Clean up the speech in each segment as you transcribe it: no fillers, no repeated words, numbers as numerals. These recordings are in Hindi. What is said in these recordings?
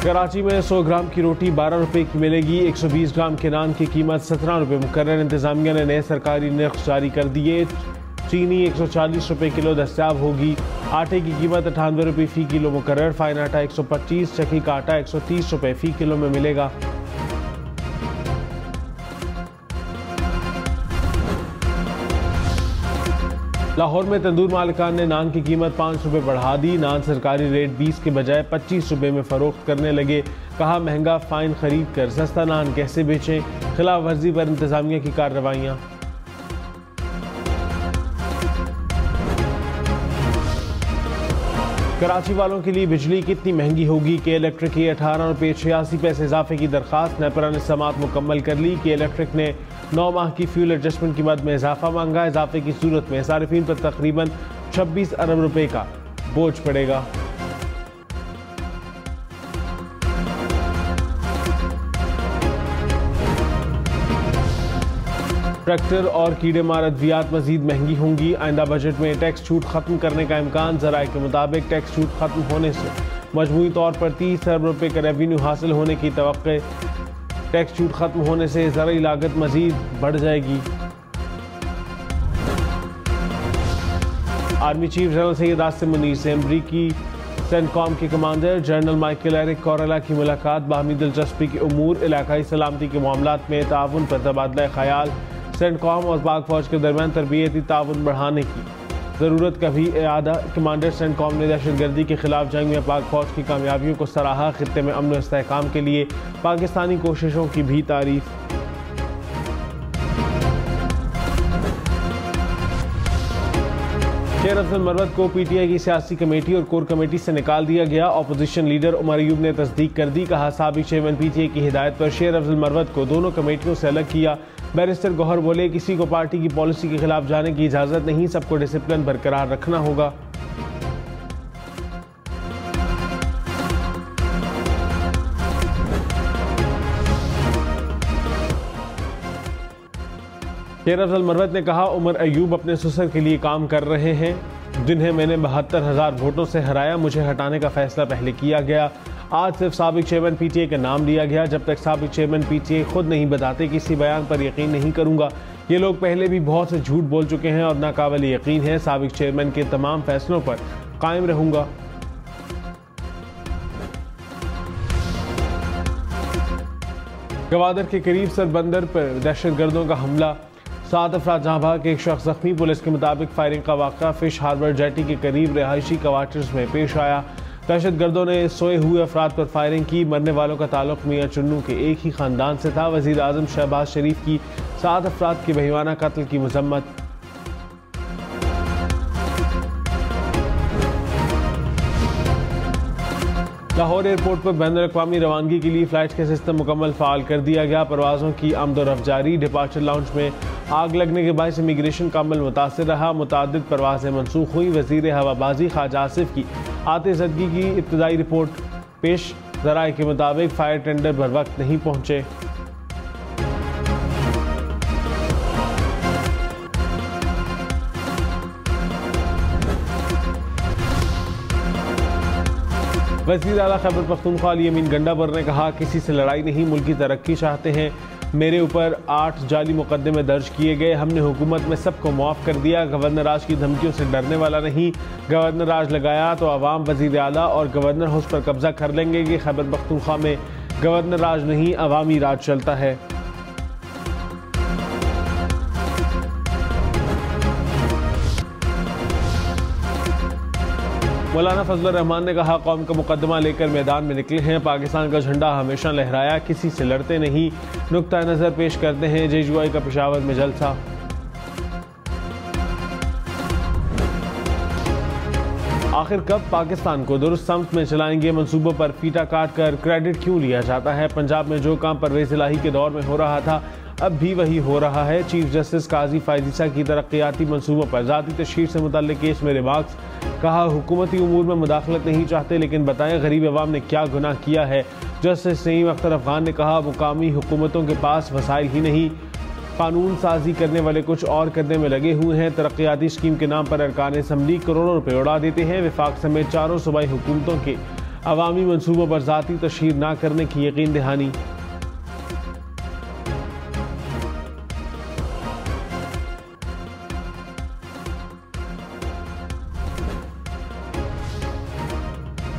कराची में 100 ग्राम की रोटी 12 रुपए की मिलेगी। 120 ग्राम के नान की कीमत 17 रुपए मुकर्रर। इंतजामिया ने नए सरकारी नर्ख जारी कर दिए। चीनी 140 रुपए किलो दस्तयाब होगी। आटे की कीमत 98 रुपए फी किलो मुकर्रर। फाइन आटा 125, चक्की का आटा 130 रुपए फी किलो में मिलेगा। लाहौर में तंदूर मालिकान ने नान की कीमत 5 रुपए बढ़ा दी। नान सरकारी रेट 20 के बजाय 25 रुपए में फरोख्त करने लगे। कहा महंगा फाइन खरीद कर सस्ता नान कैसे बेचें। खिलाफ वर्जी पर इंतजामिया की कार्रवाइयाँ। कराची वालों के लिए बिजली कितनी महंगी होगी। के इलेक्ट्रिक की 18 रुपये 86 पैसे इजाफे की दरखास्त नेपरा ने समात मुकम्मल कर ली। के इलेक्ट्रिक ने 9 माह की फ्यूल एडजस्टमेंट की मद में इजाफा मांगा। इजाफे की सूरत में सारिफीन पर तकरीबन 26 अरब रुपए का बोझ पड़ेगा। ट्रैक्टर और कीड़े मार अद्वियात मजीद महंगी होंगी। आइंदा बजट में टैक्स छूट खत्म करने का इम्कान। ज़राए के मुताबिक टैक्स छूट खत्म होने से मजमूई तौर पर 30 अरब रुपए का रेवेन्यू हासिल होने की तवक्के। टैक्स छूट खत्म होने से ज़राई लागत मजीद बढ़ जाएगी। Army chief general Syed Asim Munir से अमरीकी सेंटकॉम के कमांडर जनरल माइकल एरिक कोरेला की मुलाकात। बाहमी दिलचस्पी के उमूर, इलाकाई सलामती के मामलात में ताउन पर तबादला ख्याल। सेंटकॉम और पाक फौज के दरमियान तरबियती ताउन बढ़ाने की ज़रूरत का भी इआदा। कमांडर सेंटकॉम ने दहशतगर्दी के खिलाफ जंग में पाक फौज की कामयाबियों को सराहा। खित्ते में अमन व इस्तेहकाम के लिए पाकिस्तानी कोशिशों की भी तारीफ। शेर अफजल मरवत को पीटीआई की सियासी कमेटी और कोर कमेटी से निकाल दिया गया। अपोजिशन लीडर उमर अयूब ने तस्दीक कर दी। कहा साबिक चेयरमैन पीटीआई की हिदायत पर शेर अफजल मरवत को दोनों कमेटियों से अलग किया। बैरिस्टर गौहर बोले किसी को पार्टी की पॉलिसी के खिलाफ जाने की इजाजत नहीं, सबको डिसिप्लिन बरकरार रखना होगा। शेर अफजल मरवत ने कहा उमर अयूब अपने ससुर के लिए काम कर रहे हैं, जिन्हें मैंने 72,000 वोटों से हराया। मुझे हटाने का फैसला पहले किया गया। आज सिर्फ साबिक चेयरमैन पीटीआई का नाम लिया गया। जब तक साबिक चेयरमैन पीटीआई खुद नहीं बताते किसी बयान पर यकीन नहीं करूंगा। ये लोग पहले भी बहुत से झूठ बोल चुके हैं और नाकाबिल यकीन है। साबिक चेयरमैन के तमाम फैसलों पर कायम रहूंगा। गवादर के करीब सरबंदर पर दहशतगर्दों का हमला, 7 अफराद जहां भाग, 1 शख्स जख्मी। पुलिस के मुताबिक फायरिंग का वाक़ा फिश हार्बर जेटी के करीब रिहायशी क्वार्टर्स में पेश आया। दहशतगर्दों ने सोए हुए अफराद पर फायरिंग की। मरने वालों का ताल्लुक मियां चुन्नू के एक ही खानदान से था। वज़ीर आज़म शहबाज शरीफ की 7 अफराद के बेईमाना कत्ल की मजम्मत। लाहौर एयरपोर्ट पर बैनुल-अक़वामी रवानगी के लिए फ़्लाइट का सिस्टम मुकम्मल फ़ाल कर दिया गया। परवाज़ों की आमद-ओ-रफ़्त जारी। डिपार्चर लाउंज में आग लगने के बायस इमिग्रेशन का अमल मुतासिर रहा। मुतादिद परवाज़ें मनसूख हुई। वज़ीर हवाबाजी ख्वाजा आसिफ की आतिशदगी की इब्तदाई रिपोर्ट पेश। ज़राए के मुताबिक फायर टेंडर बर वक्त नहीं पहुँचे। वज़ीर आला खैबर पख्तूनख्वा अली अमीन गंडाबर ने कहा किसी से लड़ाई नहीं, मुल्क की तरक्की चाहते हैं। मेरे ऊपर 8 जाली मुकदमे दर्ज किए गए। हमने हुकूमत में सबको मुआफ़ कर दिया। गवर्नर राज की धमकियों से डरने वाला नहीं। गवर्नर राज लगाया तो आवाम वज़ीर आला और गवर्नर हाउस पर कब्जा कर लेंगे कि खैबर पख्तूनख्वा में गवर्नर राज नहीं, अवामी राज चलता है। मौलाना फजलुर रहमान ने कहा कौम का मुकदमा लेकर मैदान में निकले हैं। पाकिस्तान का झंडा हमेशा लहराया, किसी से लड़ते नहीं। नुक्ता नज़र पेश करते हैं JUI का पेशावर में जलसा। आखिर कब पाकिस्तान को दुरुस्त समत में चलाएंगे? मंसूबों पर फीता काट कर क्रेडिट क्यों लिया जाता है? पंजाब में जो काम परवेज़ इलाही के दौर में हो रहा था अब भी वही हो रहा है। चीफ जस्टिस काजी फायजीसा की तरक्याती मंसूबों पर ज़ाती तशहीर से मुतल्लिक केस में रिमार्क्स। कहा हुकूमती उमूर में मुदाखलत नहीं चाहते, लेकिन बताएं गरीब अवाम ने क्या गुनाह किया है। जस्टिस नईम अख्तर अफगान ने कहा मुकामी हुकूमतों के पास वसाइल ही नहीं, कानून साजी करने वाले कुछ और करने में लगे हुए हैं। तरक्याती स्कीम के नाम पर अरकान असम्बली करोड़ों रुपए उड़ा देते हैं। वफाक समेत चारों सूबाई हुकूमतों के अवामी मनसूबों पर ज़ाती तशहीर न करने की यकीन दहानी।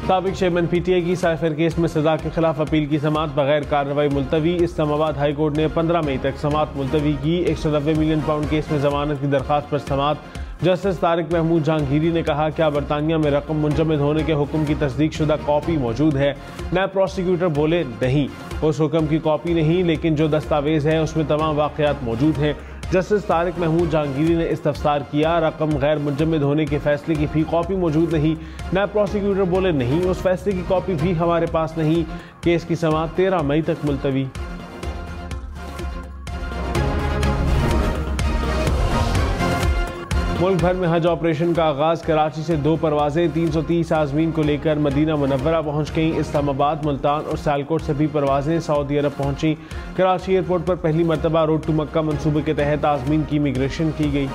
साबिक चेयरमैन PTI की साइफर केस में सजा के खिलाफ अपील की समाअत बगैर कार्रवाई मुलतवी। इस्लामाबाद हाई कोर्ट ने 15 मई तक समाअत मुलतवी की। 190 मिलियन पाउंड केस में जमानत की दरखास्त पर समाअत। जस्टिस तारिक महमूद जहांगीरी ने कहा, क्या बरतानिया में रकम मुंजमद होने के हुक्म की तस्दीक शुदा कॉपी मौजूद है? नायब प्रोसिक्यूटर बोले, नहीं, उस हुक्म की कॉपी नहीं, लेकिन जो दस्तावेज है उसमें तमाम वाक़यात मौजूद हैं। जस्टिस तारिक महमूद जहांगीरी ने इस्तफसार किया, रकम गैर मुंजमद होने के फैसले की भी कॉपी मौजूद नहीं। नायब प्रोसिक्यूटर बोले, नहीं, उस फैसले की कॉपी भी हमारे पास नहीं। केस की समाअत 13 मई तक मुलतवी। मुल्क भर में हज ऑपरेशन का आगाज। कराची से 2 परवाजें 330 आज़मीन को लेकर मदीना मुनव्वरा पहुंच गईं। इस्लामाबाद, मुल्तान और सियालकोट से भी परवाजें सऊदी अरब पहुंची। कराची एयरपोर्ट पर पहली मरतबा रोड टू मक्का मंसूबे के तहत आज़मीन की इमिग्रेशन की गई।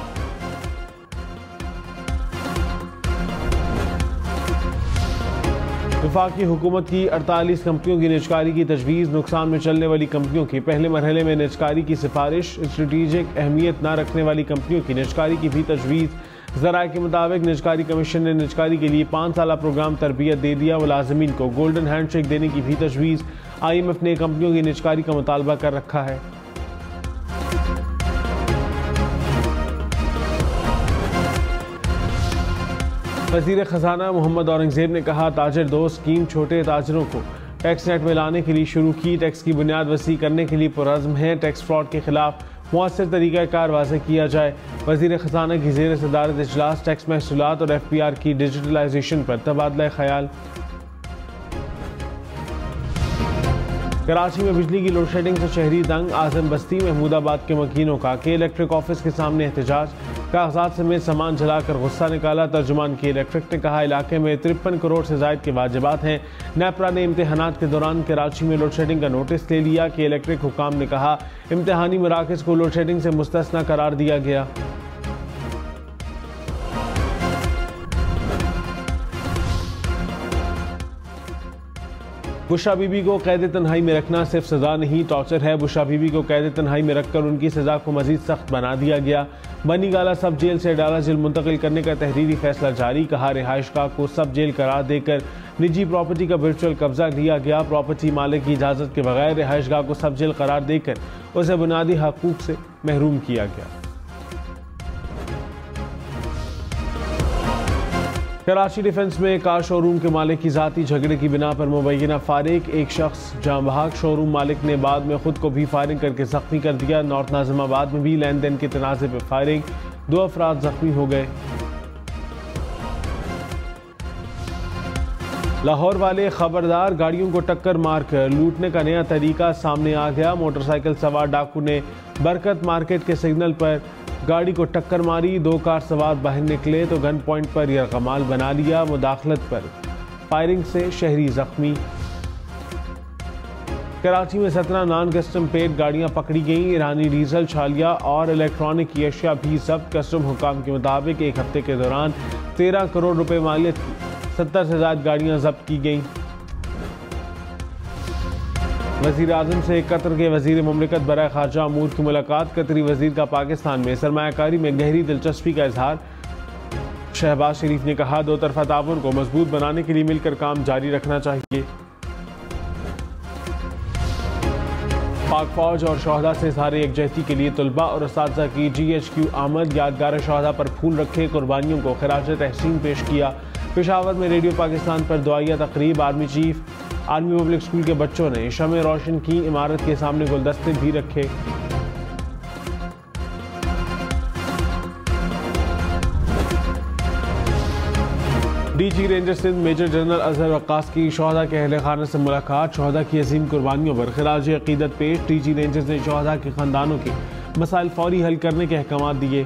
वफाकी हुकूमत की 48 कंपनियों की निजकारी की तजवीज़। नुकसान में चलने वाली कंपनियों की पहले मरहले में निजकारी की सिफारिश। स्ट्रेटेजिक अहमियत न रखने वाली कंपनियों की निजकारी की भी तजवीज़। ज़राए के मुताबिक निजकारी कमीशन ने निजकारी के लिए 5 साला प्रोग्राम तरबियत दे दिया। मुलाजमीन को गोल्डन हैंडशेक देने की भी तजवीज़। IMF ने कंपनियों की निजकारी का मुतालबा कर रखा है। वज़ीर ख़जाना मोहम्मद औरंगज़ेब ने कहा, ताजर दोस्त स्कीम छोटे ताजरों को टैक्स नेट में लाने के लिए शुरू की। टैक्स की बुनियाद वसी करने के लिए पुरज़्म है। टैक्स फ्रॉड के खिलाफ मुअस्सर तरीक़ाकार वाज़ेह किया जाए। वज़ीर ख़जाना की ज़ेर सदारत इजलास टैक्स महसूलात और FPR की डिजिटलाइजेशन पर तबादला ख्याल। कराची में बिजली की लोड शेडिंग से शहरी तंग। आज़म बस्ती महमूदाबाद के मकीनों का के इलेक्ट्रिक ऑफिस के सामने एहतजाज। कागजात समेत सामान जलाकर गुस्सा निकाला। तर्जुमान के इलेक्ट्रिक ने कहा, इलाके में 53 करोड़ से ज़ायद के वाजिबात हैं। नेपरा ने इम्तहानात के दौरान कराची में लोड शेडिंग का नोटिस ले लिया। कि इलेक्ट्रिक हुकाम ने कहा, इम्तहानी मराकज़ को लोड शेडिंग से मुस्तस्ना करार दिया गया। बुशरा बीबी को कैद तन्हाई में रखना सिर्फ सजा नहीं, टॉर्चर है। बुशरा बीबी को कैद तन्हाई में रखकर उनकी सजा को मजीद सख्त बना दिया गया। बनी गाला सब जेल से डाला जेल मुंतकिल करने का तहरीरी फैसला जारी। कहा, रिहाइशगाह को सब जेल करार देकर निजी प्रॉपर्टी का वर्चुअल कब्जा लिया गया। प्रॉपर्टी मालिक की इजाज़त के बगैर रिहाइशगाह को सब जेल करार देकर उसे बुनियादी हकूक से महरूम किया गया। कराची डिफेंस में कार शोरूम के मालिक की जाती झगड़े की बिना पर मुबैना फारिग। एक शख्स जाँ बहक। शोरूम मालिक ने बाद में खुद को भी फायरिंग करके जख्मी कर दिया। नॉर्थ नाजिमाबाद में भी लेन देन के तनाज़े पर फायरिंग। 2 अफराद जख्मी हो गए। लाहौर वाले खबरदार, गाड़ियों को टक्कर मारकर लूटने का नया तरीका सामने आ गया। मोटरसाइकिल सवार डाकू ने बरकत मार्केट के सिग्नल पर गाड़ी को टक्कर मारी। 2 कार सवार बाहर निकले तो गन पॉइंट पर यरगमाल बना लिया। मुदाखलत पर फायरिंग से शहरी जख्मी। कराची में 17 नॉन कस्टम पेड गाड़ियां पकड़ी गईं। ईरानी डीजल, छालिया और इलेक्ट्रॉनिक की अशिया भी जब्त। कस्टम हुकाम के मुताबिक एक हफ्ते के दौरान 13 करोड़ रुपए मालियत की 70 से ज्यादा गाड़ियां जब्त की गईं। वज़ीर आज़म से कतर के वज़ीर मुमलिकत बराए खारजा अमूर की मुलाकात। कतरी वज़ीर का पाकिस्तान में सरमायाकारी में गहरी दिलचस्पी का इजहार। शहबाज शरीफ ने कहा, 2 तरफ़ा ताउन को मजबूत बनाने के लिए मिलकर काम जारी रखना चाहिए। पाक फौज और शहदा से इज़हार यकजहती के लिए तलबा और असातिज़ा की GHQ आमद। यादगार शहदा पर फूल रखे, कुर्बानियों को खिराज तहसीन पेश किया। पेशावर में रेडियो पाकिस्तान पर दुआया तकरीब। Army chief, army public school के बच्चों ने शमे रोशन की। इमारत के सामने गुलदस्ते भी रखे। DG ranger Sindh major general Azhar Waqas की शहदा के अहले खाना से मुलाकात। शहदा की अजीम कुर्बानियों पर खिराज अकीदत पेश। DG रेंजर्स ने शहदा के खानदानों के मसाइल फौरी हल करने के अहकाम दिए।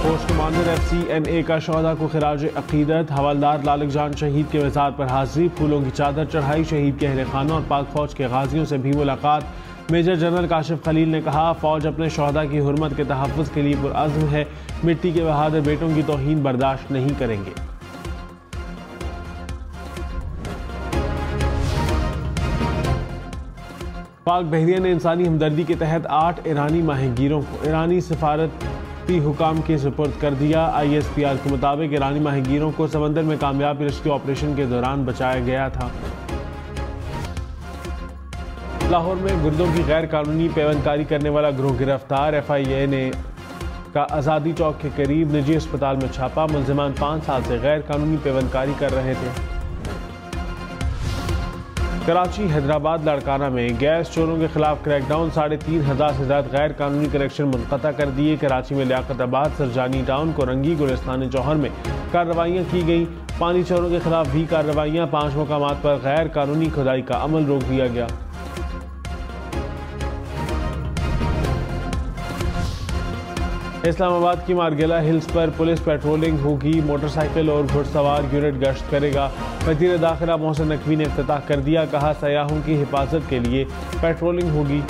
पोस्ट कमांडर FCNA का शहदा को खिराज अकीदत। हवलदार लालिक जान शहीद के मज़ार पर हाजिरी, फूलों की चादर चढ़ाई। शहीद के अहले खाना और पाक फौज के गाजियों से भी मुलाकात। मेजर जनरल काशिफ खलील ने कहा, फौज अपने शहदा की हुर्मत के तहफ़्फ़ुज़ के लिए पुरअज़्म है। मिट्टी के बहादुर बेटों की तौहीन बर्दाश्त नहीं करेंगे। पाक बहरिया ने इंसानी हमदर्दी के तहत 8 ईरानी माहिगीरों को ईरानी सफारती हुकाम के सुपुर्द कर दिया। ISPR के मुताबिक ईरानी माहिगीरों को समंदर में कामयाब रेस्क्यू ऑपरेशन के दौरान बचाया गया था। लाहौर में गुर्दों की गैर कानूनी पेवंदकारी करने वाला गिरोह गिरफ्तार। FIA ने का आज़ादी चौक के करीब निजी अस्पताल में छापा। मुलजिमान 5 साल से गैर कानूनी पेवंदकारी कर रहे थे। कराची हैदराबाद लाड़काना में गैस चोरों के खिलाफ क्रैकडाउन। 3500 से ज्यादा गैर कानूनी कनेक्शन मुनक़ता कर दिए। कराची में लियाकताबाद, सरजानी टाउन, कोरंगी, गुलिस्तान जौहर में कार्रवाइयाँ की गई। पानी चोरों के खिलाफ भी कार्रवाइयाँ। 5 मकामात पर गैर कानूनी खुदाई का अमल रोक दिया गया। इस्लामाबाद की मारगेला हिल्स पर पुलिस पेट्रोलिंग होगी। मोटरसाइकिल और घुड़सवार यूनिट गश्त करेगा। वज़ीर दाखिला मोहसिन नकवी ने इफ्तिताह कर दिया। कहा, सयाहों की हिफाजत के लिए पेट्रोलिंग होगी।